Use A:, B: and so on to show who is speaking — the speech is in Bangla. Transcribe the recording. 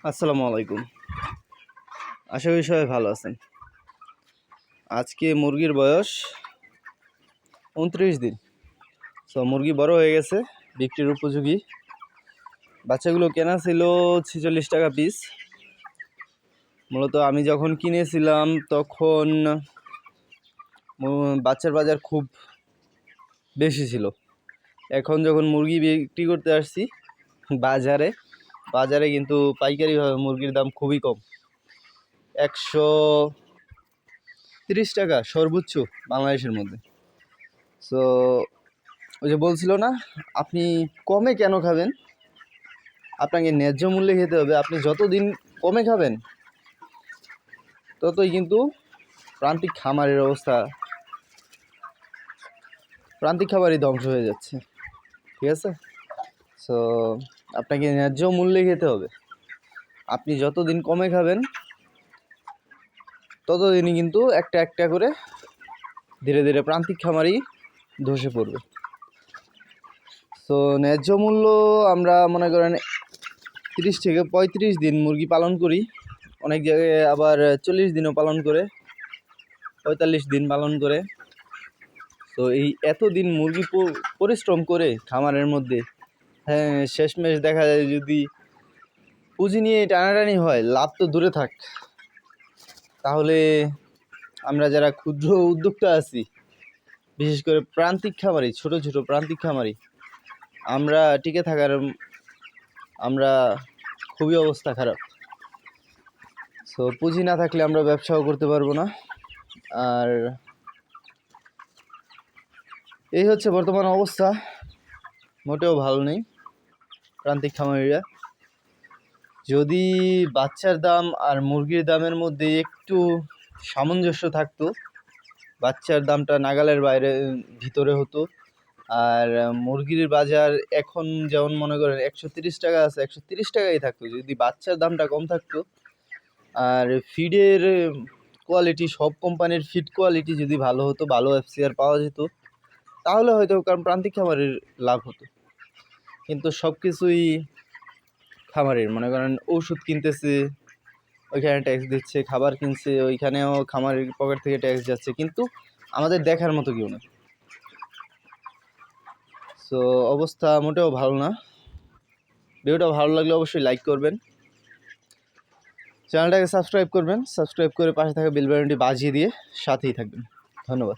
A: আসসালামু আলাইকুম। আশা করি সবাই ভালো আছেন। আজকে মুরগির বয়স 29 দিন। মুরগি বড় হয়ে গেছে, বিক্রির উপযোগী। বাচ্চাগুলো কেনা ছিল 46 টাকা পিস। মূলত আমি যখন কিনেছিলাম তখন বাচ্চার বাজার খুব বেশি ছিল। এখন যখন মুরগি বিক্রি করতে আসছি বাজারে কিন্তু পাইকারিভাবে মুরগির দাম খুবই কম। 130 টাকা সর্বোচ্চ বাংলাদেশের মধ্যে। ওই যে বলছিল না, আপনি কমে কেন খাবেন, আপনাকে ন্যায্য মূল্যে খেতে হবে। আপনি যতদিন কমে খাবেন ততই কিন্তু প্রান্তিক খামারই ধ্বংস হয়ে যাচ্ছে। ঠিক আছে? আপনাকে ন্যায্য মূল্যে খেতে হবে। আপনি যতদিন কমে খাবেন ততদিনই কিন্তু একটা একটা করে ধীরে ধীরে প্রান্তিক খামারই ধসে পড়বে। ন্যায্য মূল্য আমরা মনে করেন 30 থেকে 35 দিন মুরগি পালন করি, অনেক জায়গায় আবার 40 দিনও পালন করে, 45 দিন পালন করে। এই এতদিন মুরগি পরিশ্রম করে খামারের মধ্যে, শেষমেশ দেখা যায় যদি পুঁজি নিয়ে টানাটানি হয়, লাভ তো দূরে থাক, তাহলে আমরা যারা ক্ষুদ্র উদ্যোক্তা আছি, বিশেষ করে প্রান্তিক খামারি, ছোট ছোট প্রান্তিক খামারি, আমরা টিকে থাকার খুবই অবস্থা খারাপ। পুঁজি না থাকলে আমরা ব্যবসাও করতে পারবো না। আর এই হচ্ছে বর্তমান অবস্থা, মোটেও ভালো নেই প্রান্তিক খামারিরা। যদি বাচ্চার দাম আর মুরগির দামের মধ্যে একটু সামঞ্জস্য থাকতো, বাচ্চার দামটা নাগালের ভিতরে হতো, আর মুরগির বাজার এখন যেমন মনে করেন 130 টাকা আছে, 130 টাকাই থাকতো যদি বাচ্চার দামটা কম থাকতো। আর ফিডের কোয়ালিটি, সব কোম্পানির ফিড কোয়ালিটি যদি ভালো হতো, ভালো FCR পাওয়া যেত, তাহলে হয়তো কারণ প্রান্তিক খামারের লাভ হতো। কিন্তু সব কিছুই খামারের, মনে করেন ওষুধ কিনতেছে, ওইখানে ট্যাক্স দিচ্ছে, খাবার কিনছে, ওইখানেও খামারের পকেট থেকে ট্যাক্স যাচ্ছে, কিন্তু আমাদের দেখার মতো কেউ না। অবস্থা মোটেও ভালো না। ভিডিওটা ভালো লাগলে অবশ্যই লাইক করবেন, চ্যানেলটাকে সাবস্ক্রাইব করবেন, সাবস্ক্রাইব করে পাশে থাকা বেল বাটনটি বাজিয়ে দিয়ে সাথেই থাকবেন। ধন্যবাদ।